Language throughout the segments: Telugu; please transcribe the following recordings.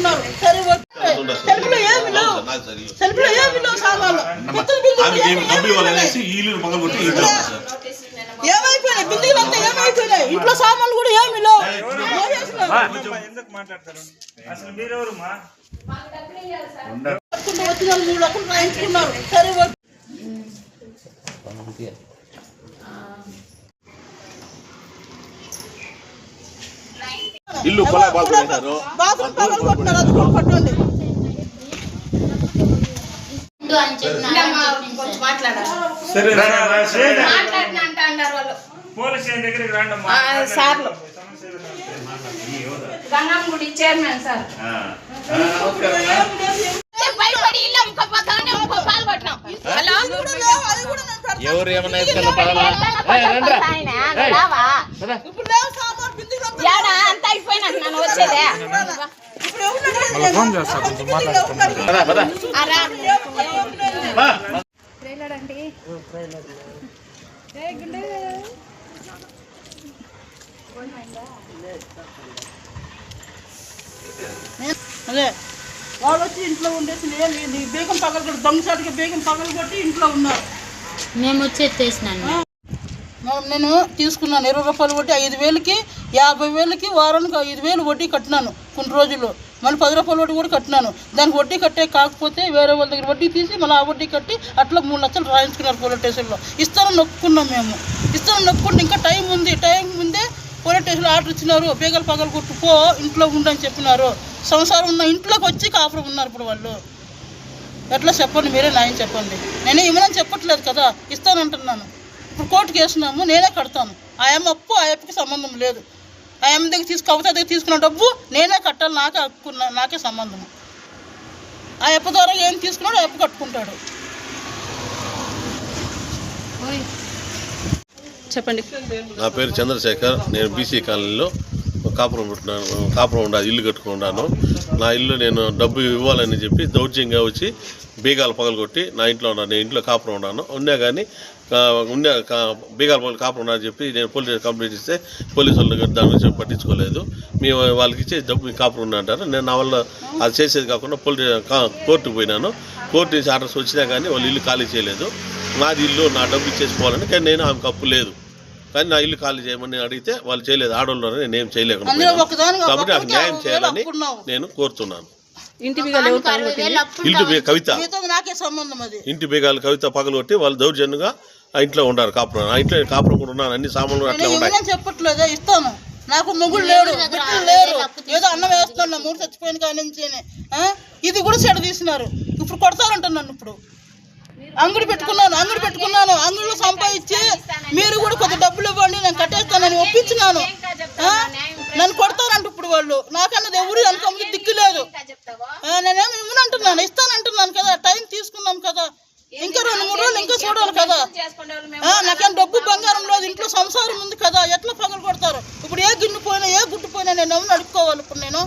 రాయించుకున్నారు. సెల్ఫ్లో ఏమి లేవు, సెల్ఫ్లో ఏమి లేవు సామాన్లు. ఏమైపోయినాయి బిల్డింగ్లు అంతా ఏమైపోయినాయి, ఇంట్లో సామాన్లు కూడా ఏమి లేవు. వచ్చిన 3 లక్షలు రాయించుకున్నారు. సరే ఇల్లు బాత్రూమ్ పగలు కొట్టినారు, అది కూడా కొట్టండి. గంగమ్మగుడి చైర్మన్ సార్ ఎవరు ఏమన్నా అంత అయిపోయినా నన్ను వచ్చేదే అదే వాళ్ళు వచ్చి ఇంట్లో ఉండేసి బేగం పగలు కొట్టి దొంగసాటికి బేగం పగలు కొట్టి ఇంట్లో ఉన్నారు. మేము వచ్చి ఎత్తేసినాను. నేను తీసుకున్నాను 20 రూపాయలు వడ్డీ, 5,000కి 50,000కి వారానికి 5,000 వడ్డీ కట్టినాను కొన్ని రోజులు. మళ్ళీ 10 రూపాయల వడ్డీ కూడా కట్టినాను. దానికి వడ్డీ కట్టే కాకపోతే వేరే వాళ్ళ దగ్గర వడ్డీ తీసి మళ్ళీ ఆ వడ్డీ కట్టి అట్లా 3 లక్షలు రాయించుకున్నారు పోలీస్ స్టేషన్లో. ఇస్తానని నొప్పుకున్నాం మేము. ఇస్తానని నొప్పుకుంటే ఇంకా టైం ఉంది, టైం ముందే పోలీస్ స్టేషన్లో ఆర్డర్ ఇచ్చినారు. బేగలు పగలు కొట్టు పో, ఇంట్లో ఉండని చెప్పినారు. సంసారం ఉన్న ఇంట్లోకి వచ్చి కాపురం ఉన్నారు. ఇప్పుడు వాళ్ళు ఎట్లా చెప్పండి, మీరే న్యాయం చెప్పండి. నేనే ఇవ్వనని చెప్పట్లేదు కదా, ఇస్తానంటున్నాను. ఇప్పుడు కోర్టుకు వేసినాము, నేనే కడతాను. ఆయమ్మ అప్పు ఆ అప్పుకి సంబంధం లేదు. ఆయమ్మ దగ్గర కవిత దగ్గర తీసుకున్న డబ్బు నేనే కట్టాలి, నాకే హక్కు, నాకే సంబంధం. ఆ అప్పు ద్వారా ఏం తీసుకున్నాడో ఆ అప్పు కట్టుకుంటాడు. చెప్పండి. నా పేరు చంద్రశేఖర్. నేను బీసీ కాలనీలో కాపురం ఉండాలి, ఇల్లు కట్టుకున్నాను. నా ఇల్లు నేను డబ్బు ఇవ్వాలని చెప్పి దౌర్జన్యంగా వచ్చి బీగాలు పగలగొట్టి నా ఇంట్లో ఉన్నాను. నేను ఇంట్లో కాపురం ఉన్నాను. కానీ బీగాలు కాపురం ఉన్నానని చెప్పి నేను పోలీసు కంప్లైంట్ ఇస్తే పోలీసు వాళ్ళు దాని గురించి పట్టించుకోలేదు. మేము వాళ్ళకి ఇచ్చే డబ్బు మీ కాపురం ఉన్నా అంటారు. నేను నా వల్ల అది చేసేది కాకుండా కోర్టుకు పోయినాను. కోర్టు నుంచి ఆర్డర్స్ వచ్చినా కానీ వాళ్ళు ఇల్లు ఖాళీ చేయలేదు. నాది ఇల్లు, నా డబ్బు ఇచ్చేసుకోవాలని. కానీ నేను ఆమెకు అప్పు లేదు, కానీ నా ఇల్లు ఖాళీ చేయమని అడిగితే వాళ్ళు చేయలేదు. ఆడవాళ్ళు నేనేం చేయలేకపోయాను. కాబట్టి నాకు న్యాయం చేయాలని నేను కోరుతున్నాను. ఇంటి కవిత ఇంటి బీగాలు కవిత పగలగొట్టి వాళ్ళు దౌర్జన్యంగా ఆ ఇంట్లో ఉండారు కాపురం. ఆ ఇంట్లో కాపురం కూడా ఉన్నాను. అన్ని సామాన్లు అట్లా ఉన్నాయి. చెప్పట్లేదే, ఇస్తాను. నాకు మొగుడు లేడు, బిడ్డలు లేరు. ఏదో అన్నం వేస్తున్నా 3 చచ్చిపోయిన కాడి నుంచి. ఇది కూడా చెడ తీసినారు. ఇప్పుడు కొడతారంటున్నాను. ఇప్పుడు అంగడి పెట్టుకున్నాను, అంగడిలో సంపాదించి మీరు కూడా కొద్ది డబ్బులు ఇవ్వండి, నేను కట్టేస్తానని ఒప్పించినాను. నన్ను కొడతారంట ఇప్పుడు వాళ్ళు. నాకన్నది ఎవరు అనుకోమని దిక్కులేదు. నేనేమి ఇవ్వనంటున్నాను, ఇస్తానంటున్నాను కదా. టైం తీసుకున్నాం కదా, ఇంకా 2-3 రోజులు ఇంకా చూడాలి కదా. నాకేం డబ్బు బంగారం లేదు, ఇంట్లో సంసారం ఉంది కదా. ఎట్లా పగలు కొడతారు? ఇప్పుడు ఏ గిన్నె పోయినా ఏ గుడ్డు పోయినా నేను ఎవరిని అడుక్కోవాలి? ఇప్పుడు నేను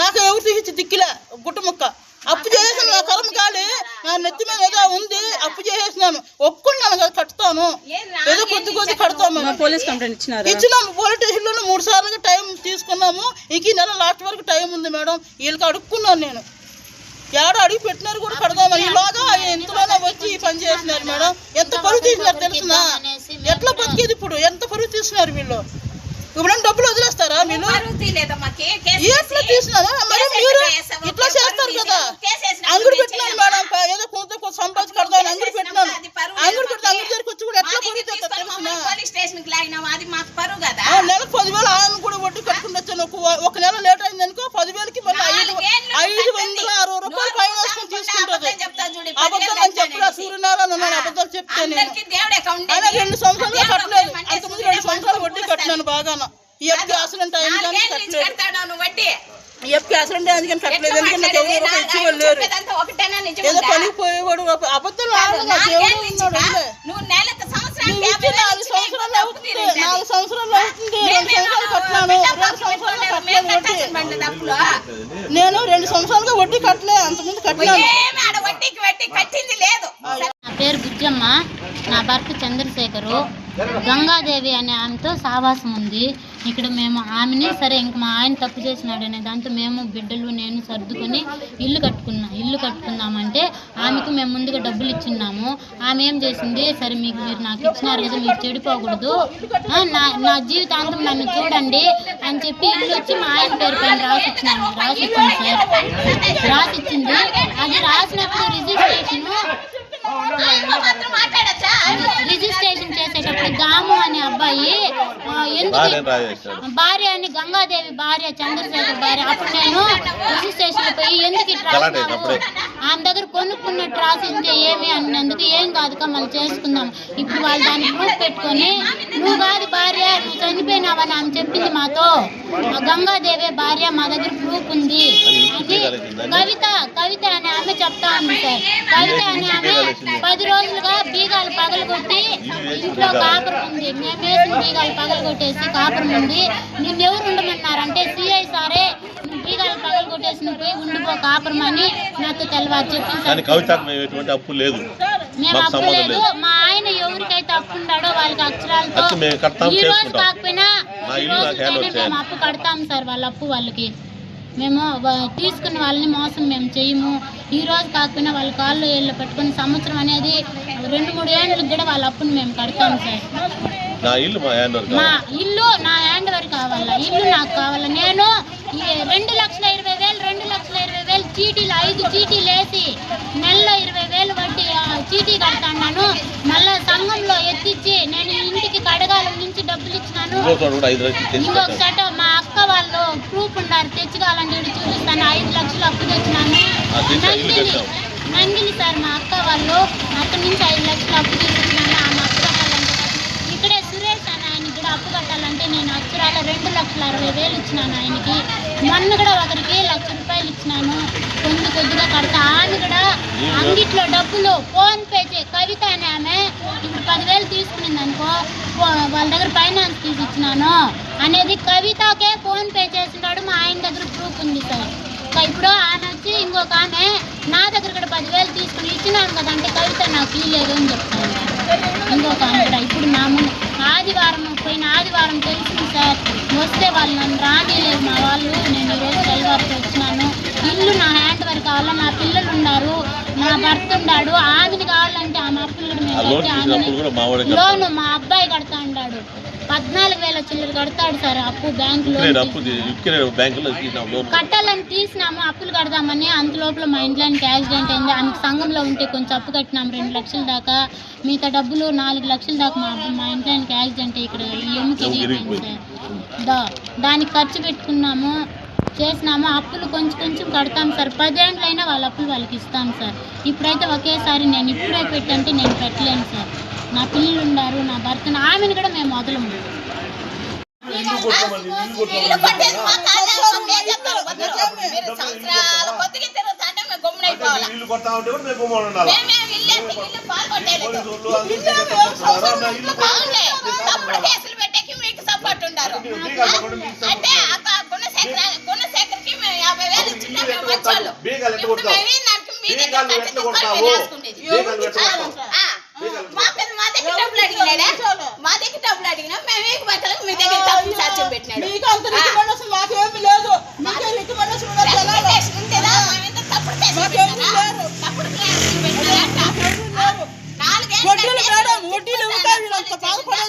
నాకు ఎవరు తీసి దిక్కులే గుట్టు ముక్క. అప్పు చేసేసిన నా కర్మ కాలి, నా నెత్తి మీద ఏదో ఉంది, అప్పు చేసేసినాను. ఒప్పుకున్నాను కదా, కడతాను. ఏదో కొద్ది కడతాము. పోలీస్ కంప్లైంట్ ఇచ్చినాము. పోలీస్ స్టేషన్లోనే 3 సార్లుగా టైం తీసుకున్నాము. ఈ నెల లాస్ట్ వరకు టైం ఉంది మేడం. వీళ్ళకి అడుక్కున్నాను నేను. ఏడో అడిగి పెట్టినారు కూడా కడదామని. ఈలోగా ఎంతలోనే వచ్చి ఈ పని చేసినారు మేడం. ఎంత పరువు తీసినారు తెలుసునా? ఎట్లా బతికేది ఇప్పుడు? ఎంత పరువు తీసినారు వీళ్ళు. ఇప్పుడు డబ్బులు వదిలేస్తారా మీరు? ఎట్లా తీసినారా? మరి మీరు ఇట్లా చేస్తారు కదా. అంగడి పెట్టినాను మేడం, ఏదో కొంత సంపాదించి కడదామని అంగడి పెట్టినాను. అంగడి పెడితే అంగడి దగ్గరికి వచ్చి కూడా ఎట్లా పరువు తెలుసునా? నెలకు 10,000 ఆయన కూడా వడ్డీ కట్టుకుంటూ వచ్చాను. ఒక నెల లేట్ అయింది అనుకో, 10,000కి మళ్ళీ 560 రూపాయలు పైన వేసుకొని తీసుకుంటుంది. అబద్ధాలు అని చెప్పరా? సూర్యనారాయణ నన్ను అబద్ధాలు చెప్తే నేను 2 సంవత్సరాలు కట్టలేదు. అంతకుముందు 2 సంవత్సరాలు వడ్డీ కట్టినాను బాగాను. ఈ ఎఫ్కి అసలు టైం కానీ కట్టలేదు. ఈ ఎఫ్కి అసలు టైం కానీ కట్టలేదు. ఎందుకంటే నాకు ఎవరు రూపాయి ఇచ్చేవాళ్ళు లేరు. ఏదో పనికి పోయేవాడు. అబద్ధాలు 4 సంవత్సరాలు అవుతుంది. 4 సంవత్సరాలు అవుతుంది. 2 సంవత్సరాలు కట్టినాను. 2 సంవత్సరాలు కట్టలేదు వడ్డీ. నేను 2 సంవత్సరాలుగా వడ్డీ కట్టలేదు. అంతకుముందు కట్టినాను. నా పేరు బుజ్జమ్మ, నా భర్త చంద్రశేఖరు. గంగాదేవి అనే ఆమెతో సావాసం ఉంది. ఇక్కడ మేము ఆమెని సరే ఇంక మా ఆయన తప్పు చేసినాడు అనే దాంతో మేము బిడ్డలు నేను సర్దుకొని ఇల్లు కట్టుకుందామంటే ఆమెకు మేము ముందుగా డబ్బులు ఇచ్చిన్నాము. ఆమె ఏం చేసింది, సరే మీరు నాకు ఇచ్చినారు కదా, మీరు చెడిపోకూడదు, నా జీవితాంతం నన్ను చూడండి అని చెప్పి ఇల్లు వచ్చి మా ఆయన పేరు పైన రాసిచ్చింది సార్. అది రాసినప్పుడు రిజిస్ట్రేషన్ చేసేటప్పుడు దాము అనే అబ్బాయి భార్య అని గంగాదేవి భార్య చంద్రశేఖర్ భార్య, అప్పుడు నేను రిజిస్ట్రేషన్ పోయి ఎందుకు ఇట్లా ఆమె దగ్గర కొనుక్కున్నట్టు రాసింటే ఏమి అన్నందుకు ఏం కాదు మళ్ళీ చేసుకుందాం. ఇప్పుడు వాళ్ళు దాన్ని ప్రూఫ్ పెట్టుకొని నువ్వు కాదు భార్య, నువ్వు చనిపోయినావని ఆమె చెప్పింది మాతో. గంగాదేవి భార్య, మా దగ్గర ప్రూఫ్ ఉంది అది కవిత అనే ఆమె చెప్తా ఉంది సార్. కవిత అనే ఆమె 10 రోజులుగా బీగాలు పగలగొట్టి ఇంట్లో కాపురం ఉంది. మేమేసిన బీగాలు పగలగొట్టేసి కాపురం ఉంది. నిన్నెవరు ఉండమన్నారంటే సిఐ సారే బీగాలు పగలగొట్టేసి నువ్వు పోయి ఉండిపో కాపురం అని నాతో తెల్లవారు చెప్పింది సార్. మేము అప్పు లేదు, మా ఆయన ఎవరికైతే అప్పు ఉన్నాడో వాళ్ళకి అక్షరాలతో ఈ రోజు కాకపోయినా మేము అప్పు కడతాం సార్. వాళ్ళ అప్పు వాళ్ళకి మేము తీసుకున్న వాళ్ళని మోసం మేము చేయము. ఈ రోజు కాకపోయినా వాళ్ళ కాళ్ళు ఏళ్ళు పెట్టుకుని సంవత్సరం అనేది 2-3 ఏళ్ళకి కూడా వాళ్ళ అప్పుని మేము కడతాం సార్. మా ఇల్లు నా హ్యాండ్ ఓవర్ కావాలా, ఇల్లు నాకు కావాలా. నేను 2,20,000 చీటీలు 5 చీటీలు వేసి నెలలో 20,000 వడ్డీ చీటీ కడతాను. మళ్ళా సంఘంలో ఎత్తిచ్చి నేను ఇంటికి కడగాల నుంచి డబ్బులు ఇచ్చినాను. ఇంకొకసారి మా అక్క వాళ్ళు ప్రూఫ్ ఉన్నారు, తెచ్చుకోవాలంటే చూపిస్తాను. 5 లక్షలు అప్పు తెచ్చినాను. నంగిలి సార్ మా అక్క వాళ్ళు అక్కడి నుంచి 5 లక్షలు అప్పు తీసుకున్నాను. ఆమె అప్పు కట్టాలంటే ఇక్కడే సురేష్ అని ఆయనకి కూడా అప్పు కట్టాలంటే నేను అక్షరాల 2,60,000 ఇచ్చినాను ఆయనకి. మొన్న కూడా ఒకరికి 1,00,000 రూపాయలు ఇచ్చినాను. కొద్దిగా కడతా. ఆమె కూడా అంగిట్లో డబ్బులు ఫోన్ పే కవిత అని ఆమె ఇప్పుడు 10,000 తీసుకునింది అనుకో, వాళ్ళ దగ్గర ఫైనాన్స్ తీసి ఇచ్చినాను అనేది కవితకే ఫోన్ పే చేసినాడు. మా ఆయన దగ్గర ప్రూఫ్ ఉంది సార్. ఇప్పుడు ఆమె వచ్చి ఇంకొక ఆమె నా దగ్గర కూడా 10,000 తీసుకుని ఇచ్చినాను కదా అంటే కవిత నాకు ఇవ్వలేదు అని చెప్తాను. ఇంకొక ఆమె కూడా ఇప్పుడు నా ముందు పోయిన ఆదివారం తెలిసింది సార్. వస్తే వాళ్ళు నన్ను రానిలేదు మా వాళ్ళు. నేను ఈరోజు తెల్లవారితో వచ్చినాను. ఇల్లు నా హ్యాండ్ ఓవర్ కావాలా, నా పిల్లలు ఉన్నారు, నా భర్త ఉన్నాడు. ఆమెని కావాలంటే ఆమె అప్పులు కూడా మేము కట్టి ఆమెని లోను మా అబ్బాయి కడతా ఉన్నాడు. 14,000 చిల్లర కడతాడు సార్ అప్పు బ్యాంకులో. కట్టాలని తీసినాము అప్పులు కడదామని. అంత లోపల మా ఇంట్లోనికి యాక్సిడెంట్ అయింది. ఆమెకు సంఘంలో ఉంటే కొంచెం అప్పు కట్టినాము 2 లక్షల దాకా. మిగతా డబ్బులు 4 లక్షల దాకా మా ఇంట్లోనికి యాక్సిడెంట్ ఇక్కడ ఎముక ఇరిగిపోయింది సార్. దానికి ఖర్చు పెట్టుకున్నాము, చేసినాము. అప్పులు కొంచెం కడతాం సార్. 10 ఏళ్ళైనా వాళ్ళ అప్పులు వాళ్ళకి ఇస్తాం సార్. ఇప్పుడైతే ఒకేసారి నేను ఇప్పుడే పెట్టంటే నేను పెట్టలేను సార్. నా పిల్లలు ఉన్నారు, నా భర్తను, ఆమెను కూడా మేము వదలము. గుణశేఖర్కి 50,000 ఇచ్చిందా మేము వచ్చాళ్ళు. మా దగ్గర డబ్బులు అడిగినా మేము ఏం పట్టాలి మీ దగ్గర తప్పు సాక్ష్యం పెట్టినాడు.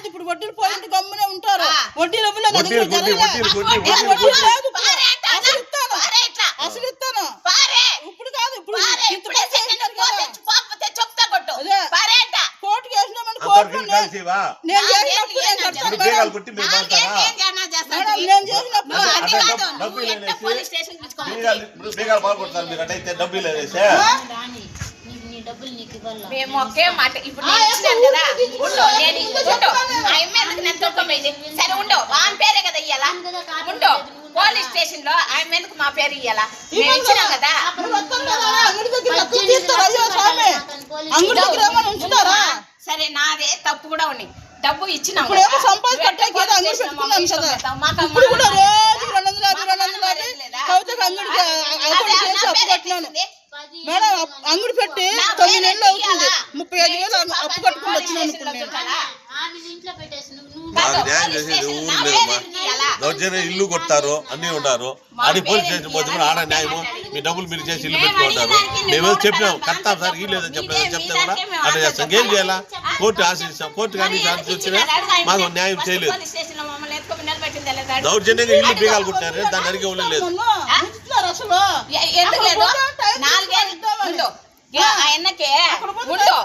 ఇప్పుడు వడ్డీలు పోయింది గమ్మునే ఉంటారు. వడ్డీలు అసలు ఇస్తాను ఇప్పుడు కాదు. ఇప్పుడు చెప్తా కొట్టు కోర్టుకి వేసినామని మేము ఒకే మాట ఇప్పుడు కదా సరే ఉండో ఆమె పేరే కదా ఇయ్యాలా ఉండో పోలీస్ స్టేషన్ లో ఆయన మీదకు మా పేరు ఇయ్యాలా మేము ఇచ్చినాం కదా. సరే నాదే తప్పు కూడా ఉన్నాయి. డబ్బు ఇచ్చినాం మేడం అంగడి పెట్టి 9 నెలలు అవుతుంది. 35,000 అప్పు కట్టుకుని వచ్చినాను. ఇంట్లో పెట్టేసి నువ్వు నాకు న్యాయం చేసేది ఊరు లేదమ్మా. దౌర్జన్యం ఇల్లు కొడతారు, అన్నీ ఉంటారు. ఆడి పోలీస్ స్టేషన్ పోతే కూడా ఆడ న్యాయము, మీ డబ్బులు మీరు చేసి ఇల్లు పెట్టుకుంటారు. మేమేదో చెప్పినాం కడతాం సార్, ఈ లేదని చెప్పలేదు, చెప్తే కూడా అట్లా చేస్తాం. ఏం చేయాలా? కోర్టు ఆశిస్తాం, కోర్టు కానీ వచ్చినా మాకు న్యాయం చేయలేదు. దౌర్జన్యంగా ఇల్లు బీగాలు కొట్టినారు, దాన్ని అడిగే వాళ్ళు లేదు. అసలు ఎందుకు లేదు? 4 ఏళ్ళు ఉండు. ఆయనకే ఉండు.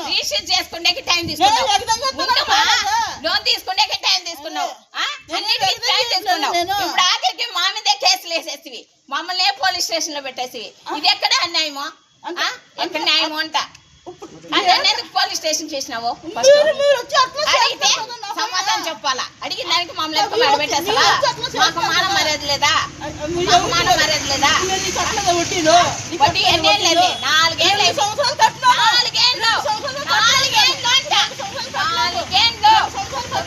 రిజిస్టర్ చేసుకునేకి టైం తీసుకున్నావు. లోన్ తీసుకునేకి టైం తీసుకున్నావు. అన్నిటికీ టైం తీసుకున్నావు. ఇప్పుడు ఆఖరికి మా మీదే కేసులు వేసేసివి, మమ్మల్ని పోలీస్ స్టేషన్ లో పెట్టేసివి. ఇది ఎక్కడ అన్యాయమో? ఎక్కడ న్యాయమో అంట. ఎందుకు పోలీస్ స్టేషన్ చేసినావు? అడిగితే సమాధానం చెప్పాలా? అడిగిన దానికి మమ్మల్ని పెట్టేసలా? మాకు మాన మర్యాద లేదా? మాన మర్యాద లేదా? వడ్డీ ఎన్నేళ్ళండి? 4 ఏళ్ళు. 4 ఏళ్ళు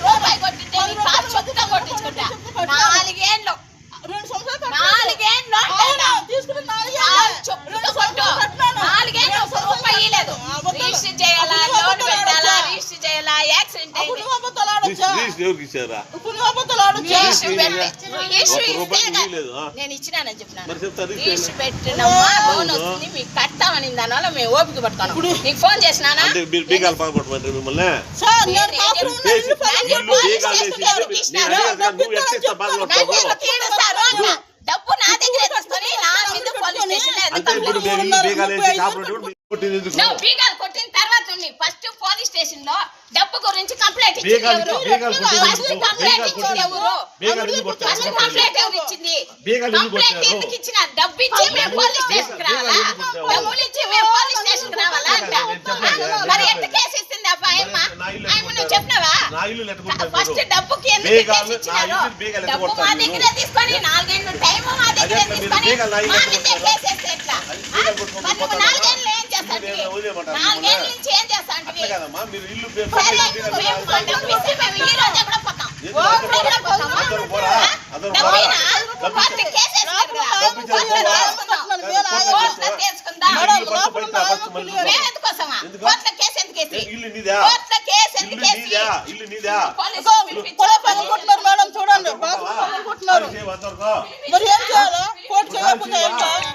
రూపాయి కొట్టింటే నీ కాదు చెప్తా కొట్టించుకుంటా. 4 ఏళ్ళు. 4 ఏళ్ళు చెప్పుకుంటూ కొట్టు. 4 ఏళ్ళు ఒక రూపాయి ఇవ్వలేదు. రిజిస్టర్ చేయాలా, లోన్ పెట్టాలా, రిజిస్టర్ చేయాలా, యాక్సిడెంట్ అయింది. ఎవరికి ఇచ్చారా? నేను ఇచ్చినానని చెప్పినాను. రిజిస్టర్ పెట్టినమ్మా, లోన్ వస్తుంది మీకు కట్టామని దానివల్ల మేము ఓపిక పడతాను. నీకు ఫోన్ చేసినానా? బీగాలు పాల్గొట్టమంటారు మిమ్మల్ని. డబ్బు నా దగ్గర తీసుకొని నా మీద పోలీస్ స్టేషన్ బీగాలు కొట్టిన తర్వాత ఫస్ట్ పోలీస్ స్టేషన్ లో డబ్బు గురించి కంప్లైంట్ ఇచ్చింది ఎవరు? ఫస్ట్ కంప్లైంట్ ఇచ్చింది ఎవరు? ఫస్ట్ కంప్లైంట్ ఎవరు ఇచ్చింది? కంప్లైంట్ ఎందుకు ఇచ్చిన? డబ్బు ఇచ్చి మేము పోలీస్ స్టేషన్ కి రావాలా? డబ్బులు ఇచ్చి మేము పోలీస్ స్టేషన్ కి రావాలా అంట. మరి ఎంత కేసు ఇస్తుంది అబ్బా? ఆయమ్మ నువ్వు చెప్పినావా? ఫస్ట్ డబ్బుకి ఎందుకు కేసు ఇచ్చినారు? డబ్బు మా దగ్గర తీసుకొని 4 ఏళ్ళు టైం మా దగ్గర తీసుకొని మా మీద కేసు వేస్తే ఎట్లా? మరి నువ్వు 4 ఏళ్ళు ఏం చేస్తాంటివి? 4 ఏళ్ళ నుంచి ఏం చేస్తాంటివి? సరే మేము మా డబ్బు ఇస్తే మేము ఈ రోజే కూడా పోతాం. ఎక్కడ పోతామా? డబ్బునా? ఫస్ట్ కేసు వేస్తారు కదా. కోర్టులో తీసుకుందాం. మేము ఎందుకోసమా? కోర్టులో కేసు ఎందుకు వేసి? కోర్టులో కేసు ఎందుకు వేసి? పోలీసులు పనుకుంటున్నారు మేడం, చూడండి బాగా పనుకుంటున్నారు. మరి ఏం చేయాలా? కోర్టు చేయకపోతే ఏం చేయాలి?